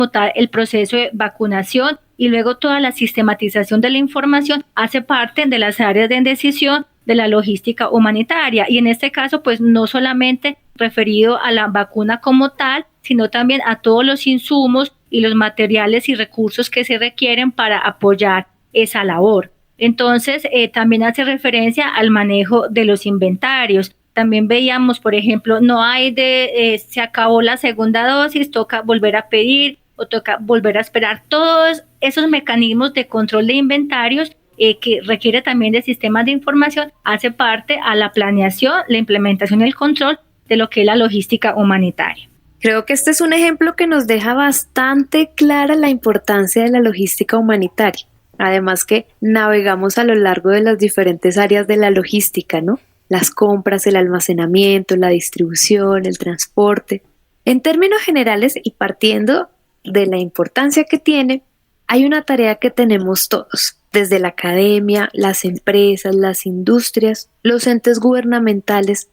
tal el proceso de vacunación y luego toda la sistematización de la información hace parte de las áreas de decisión de la logística humanitaria. Y en este caso, pues no solamente referido a la vacuna como tal, sino también a todos los insumos y los materiales y recursos que se requieren para apoyar esa labor. Entonces, también hace referencia al manejo de los inventarios. También veíamos, por ejemplo, se acabó la segunda dosis, toca volver a pedir o toca volver a esperar. Todos esos mecanismos de control de inventarios que requiere también de sistemas de información, hace parte a la planeación, la implementación y el control de lo que es la logística humanitaria. Creo que este es un ejemplo que nos deja bastante clara la importancia de la logística humanitaria. Además que navegamos a lo largo de las diferentes áreas de la logística, ¿no? Las compras, el almacenamiento, la distribución, el transporte. En términos generales y partiendo de la importancia que tiene, hay una tarea que tenemos todos, desde la academia, las empresas, las industrias, los entes gubernamentales,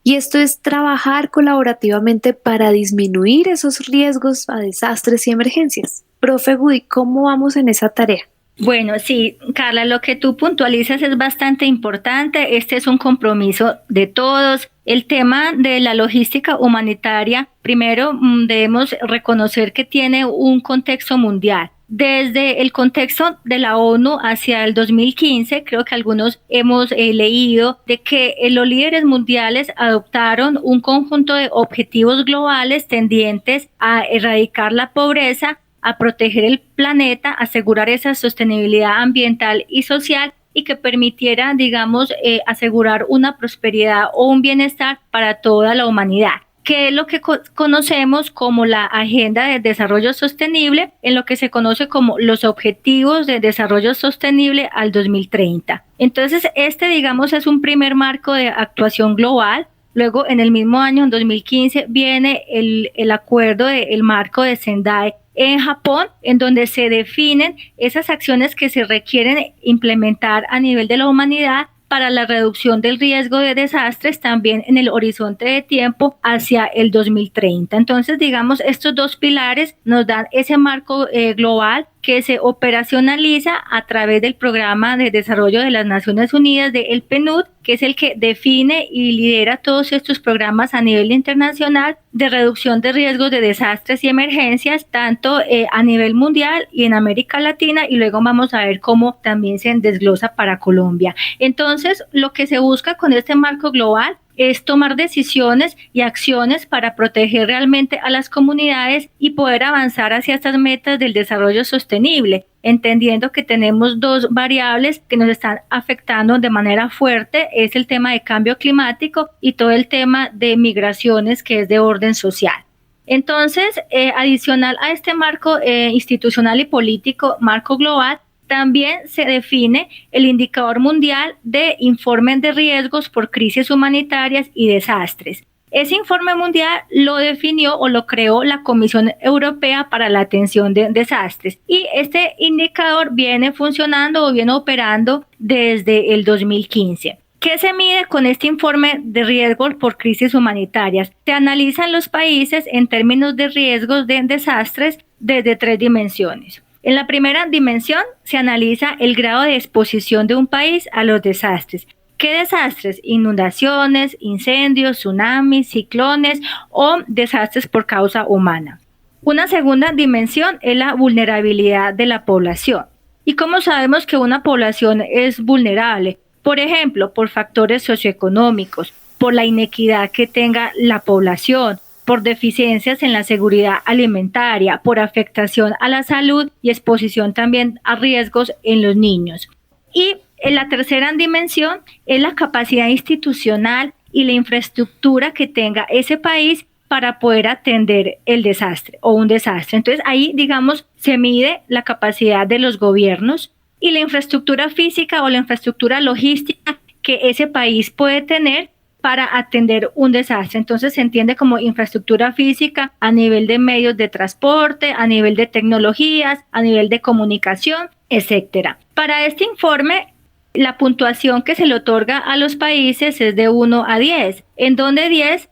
y esto es trabajar colaborativamente para disminuir esos riesgos a desastres y emergencias. Profe Goody, ¿cómo vamos en esa tarea? Bueno, sí, Carla, lo que tú puntualizas es bastante importante. Este es un compromiso de todos. El tema de la logística humanitaria, primero debemos reconocer que tiene un contexto mundial. Desde el contexto de la ONU hacia el 2015, creo que algunos hemos leído de que los líderes mundiales adoptaron un conjunto de objetivos globales tendientes a erradicar la pobreza, a proteger el planeta, asegurar esa sostenibilidad ambiental y social y que permitiera, digamos, asegurar una prosperidad o un bienestar para toda la humanidad, que es lo que conocemos como la Agenda de Desarrollo Sostenible, en lo que se conoce como los Objetivos de Desarrollo Sostenible al 2030. Entonces, digamos, es un primer marco de actuación global. Luego, en el mismo año, en 2015, viene el acuerdo del marco de Sendai en Japón, en donde se definen esas acciones que se requieren implementar a nivel de la humanidad para la reducción del riesgo de desastres también en el horizonte de tiempo hacia el 2030. Entonces, digamos, estos dos pilares nos dan ese marco global que se operacionaliza a través del Programa de Desarrollo de las Naciones Unidas, el PNUD, que es el que define y lidera todos estos programas a nivel internacional de reducción de riesgos de desastres y emergencias, tanto a nivel mundial y en América Latina, y luego vamos a ver cómo también se desglosa para Colombia. Entonces, lo que se busca con este marco global es tomar decisiones y acciones para proteger realmente a las comunidades y poder avanzar hacia estas metas del desarrollo sostenible, entendiendo que tenemos dos variables que nos están afectando de manera fuerte, es el tema de cambio climático y todo el tema de migraciones, que es de orden social. Entonces, adicional a este marco institucional y político, marco global, también se define el indicador mundial de informe de riesgos por crisis humanitarias y desastres. Ese informe mundial lo definió o lo creó la Comisión Europea para la Atención de Desastres, y este indicador viene funcionando o viene operando desde el 2015. ¿Qué se mide con este informe de riesgos por crisis humanitarias? Se analizan los países en términos de riesgos de desastres desde 3 dimensiones. En la primera dimensión se analiza el grado de exposición de un país a los desastres. ¿Qué desastres? Inundaciones, incendios, tsunamis, ciclones o desastres por causa humana. Una segunda dimensión es la vulnerabilidad de la población. ¿Y cómo sabemos que una población es vulnerable? Por ejemplo, por factores socioeconómicos, por la inequidad que tenga la población, por deficiencias en la seguridad alimentaria, por afectación a la salud y exposición también a riesgos en los niños. Y en la tercera dimensión es la capacidad institucional y la infraestructura que tenga ese país para poder atender el desastre o un desastre. Entonces ahí, digamos, se mide la capacidad de los gobiernos y la infraestructura física o la infraestructura logística que ese país puede tener para atender un desastre. Entonces se entiende como infraestructura física a nivel de medios de transporte, a nivel de tecnologías, a nivel de comunicación, etcétera. Para este informe, la puntuación que se le otorga a los países es de 1 a 10, en donde 10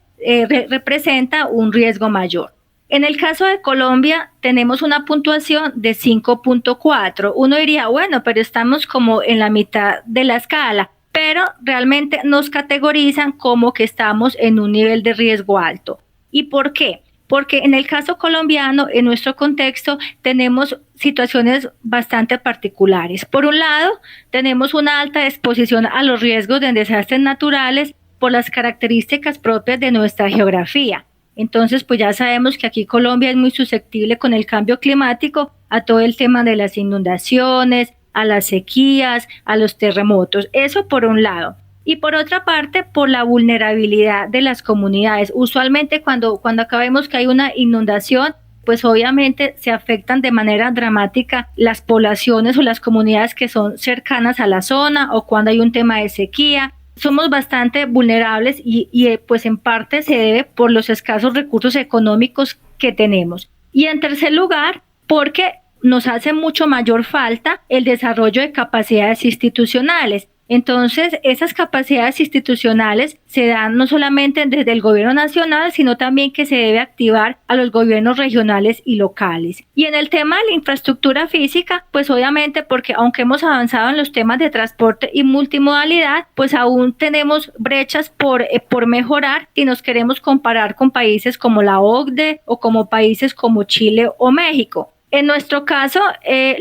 representa un riesgo mayor. En el caso de Colombia tenemos una puntuación de 5.4. Uno diría, bueno, pero estamos como en la mitad de la escala, pero realmente nos categorizan como que estamos en un nivel de riesgo alto. ¿Y por qué? Porque en el caso colombiano, en nuestro contexto, tenemos situaciones bastante particulares. Por un lado, tenemos una alta exposición a los riesgos de desastres naturales por las características propias de nuestra geografía. Entonces, pues ya sabemos que aquí Colombia es muy susceptible con el cambio climático a todo el tema de las inundaciones, a las sequías, a los terremotos. Eso por un lado. Y por otra parte, por la vulnerabilidad de las comunidades. Usualmente cuando acá vemos que hay una inundación, pues obviamente se afectan de manera dramática las poblaciones o las comunidades que son cercanas a la zona, o cuando hay un tema de sequía. Somos bastante vulnerables y pues en parte se debe por los escasos recursos económicos que tenemos. Y en tercer lugar, porque nos hace mucho mayor falta el desarrollo de capacidades institucionales. Entonces, esas capacidades institucionales se dan no solamente desde el gobierno nacional, sino también que se debe activar a los gobiernos regionales y locales. Y en el tema de la infraestructura física, pues obviamente porque aunque hemos avanzado en los temas de transporte y multimodalidad, pues aún tenemos brechas por mejorar si nos queremos comparar con países como la OCDE o como países como Chile o México. En nuestro caso,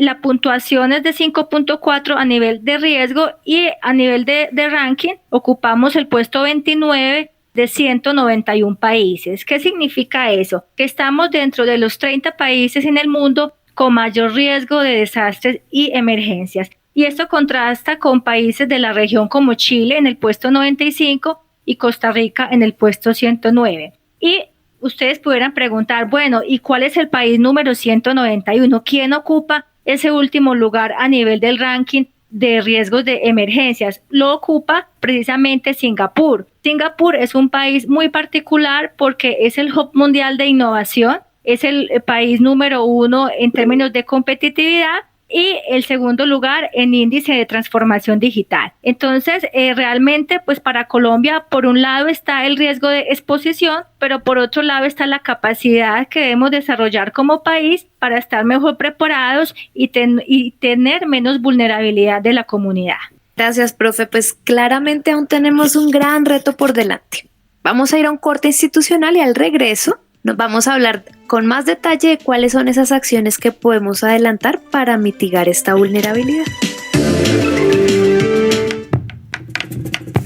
la puntuación es de 5.4 a nivel de riesgo y a nivel de ranking ocupamos el puesto 29 de 191 países. ¿Qué significa eso? Que estamos dentro de los 30 países en el mundo con mayor riesgo de desastres y emergencias. Y esto contrasta con países de la región como Chile en el puesto 95 y Costa Rica en el puesto 109. Y ustedes pudieran preguntar, bueno, ¿y cuál es el país número 191? ¿Quién ocupa ese último lugar a nivel del ranking de riesgos de emergencias? Lo ocupa precisamente Singapur. Singapur es un país muy particular porque es el hub mundial de innovación, es el país número 1 en términos de competitividad y el segundo lugar en índice de transformación digital. Entonces, realmente, pues para Colombia, por un lado está el riesgo de exposición, pero por otro lado está la capacidad que debemos desarrollar como país para estar mejor preparados y tener menos vulnerabilidad de la comunidad. Gracias, profe. Pues claramente aún tenemos un gran reto por delante. Vamos a ir a un corte institucional y al regreso nos vamos a hablar con más detalle de cuáles son esas acciones que podemos adelantar para mitigar esta vulnerabilidad.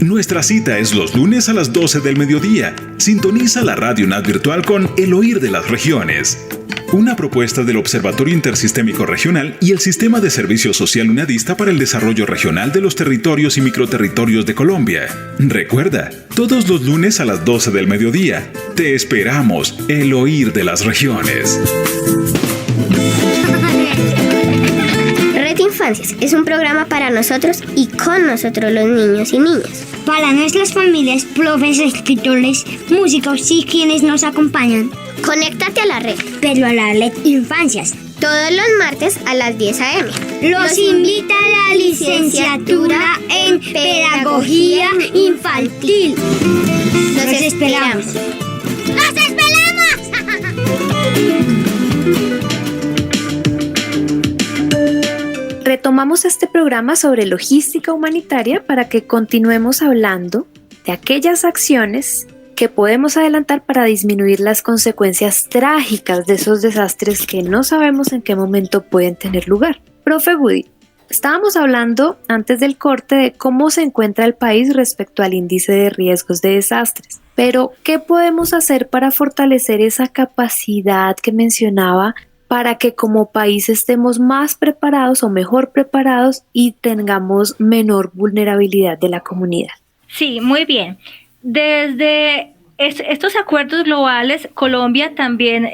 Nuestra cita es los lunes a las 12 del mediodía. Sintoniza la Radio UNAD Virtual con El Oír de las Regiones. Una propuesta del Observatorio Intersistémico Regional y el Sistema de Servicio Social UNADista para el Desarrollo Regional de los Territorios y Microterritorios de Colombia. Recuerda, todos los lunes a las 12 del mediodía. Te esperamos, El Oír de las Regiones. Red Infancias es un programa para nosotros y con nosotros los niños y niñas. Para nuestras familias, profes, escritores, músicos y quienes nos acompañan. Conéctate a la red, pero a la Red Infancias. Todos los martes a las 10 a.m. Los invita a la licenciatura en Pedagogía Infantil. Los esperamos. ¡Los esperamos! Retomamos este programa sobre logística humanitaria para que continuemos hablando de aquellas acciones que podemos adelantar para disminuir las consecuencias trágicas de esos desastres que no sabemos en qué momento pueden tener lugar. Profe Woody, estábamos hablando antes del corte de cómo se encuentra el país respecto al índice de riesgos de desastres, pero ¿qué podemos hacer para fortalecer esa capacidad que mencionaba para que como país estemos más preparados o mejor preparados y tengamos menor vulnerabilidad de la comunidad? Sí, muy bien. Desde estos acuerdos globales, Colombia también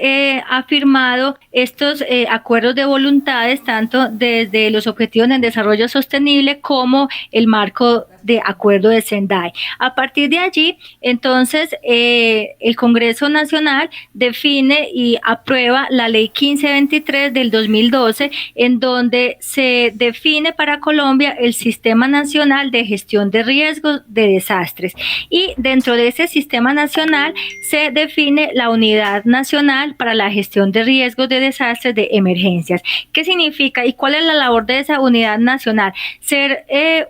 ha firmado estos acuerdos de voluntades, tanto desde los Objetivos de Desarrollo Sostenible como el Marco de acuerdo de Sendai. A partir de allí, entonces, el Congreso Nacional define y aprueba la Ley 1523 del 2012, en donde se define para Colombia el Sistema Nacional de Gestión de Riesgos de Desastres. Y dentro de ese Sistema Nacional se define la Unidad Nacional para la Gestión de Riesgos de Desastres de Emergencias. ¿Qué significa y cuál es la labor de esa Unidad Nacional? Ser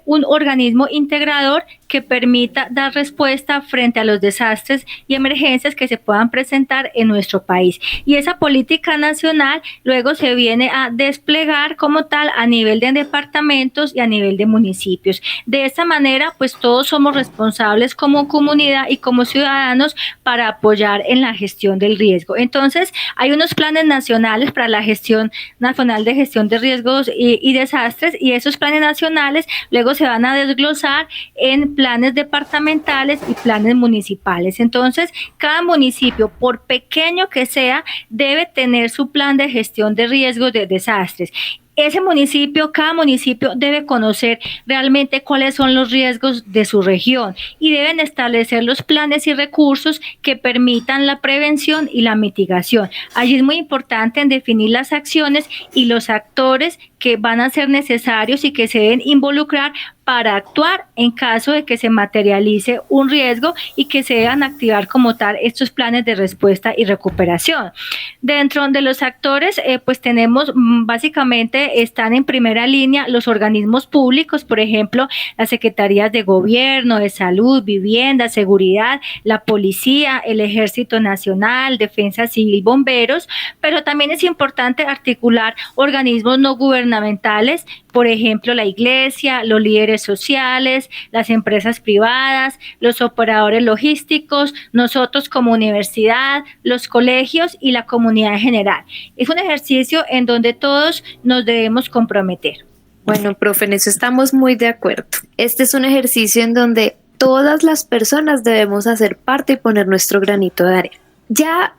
un organismo integrador que permita dar respuesta frente a los desastres y emergencias que se puedan presentar en nuestro país. Y esa política nacional luego se viene a desplegar como tal a nivel de departamentos y a nivel de municipios. De esta manera, pues todos somos responsables como comunidad y como ciudadanos para apoyar en la gestión del riesgo. Entonces, hay unos planes nacionales para la gestión nacional de gestión de riesgos y desastres, y esos planes nacionales luego se van a desglosar en planes departamentales y planes municipales. Entonces, cada municipio, por pequeño que sea, debe tener su plan de gestión de riesgos de desastres. Ese municipio, cada municipio debe conocer realmente cuáles son los riesgos de su región y deben establecer los planes y recursos que permitan la prevención y la mitigación. Allí es muy importante en definir las acciones y los actores que van a ser necesarios y que se deben involucrar para actuar en caso de que se materialice un riesgo y que se deban activar como tal estos planes de respuesta y recuperación. Dentro de los actores, pues tenemos básicamente están en primera línea los organismos públicos, por ejemplo, las secretarías de gobierno, de salud, vivienda, seguridad, la policía, el Ejército Nacional, Defensa Civil, bomberos, pero también es importante articular organismos no gubernamentales, por ejemplo, la iglesia, los líderes sociales, las empresas privadas, los operadores logísticos, nosotros como universidad, los colegios y la comunidad en general. Es un ejercicio en donde todos nos debemos comprometer. Bueno, profe, en eso estamos muy de acuerdo. Este es un ejercicio en donde todas las personas debemos hacer parte y poner nuestro granito de arena. Ya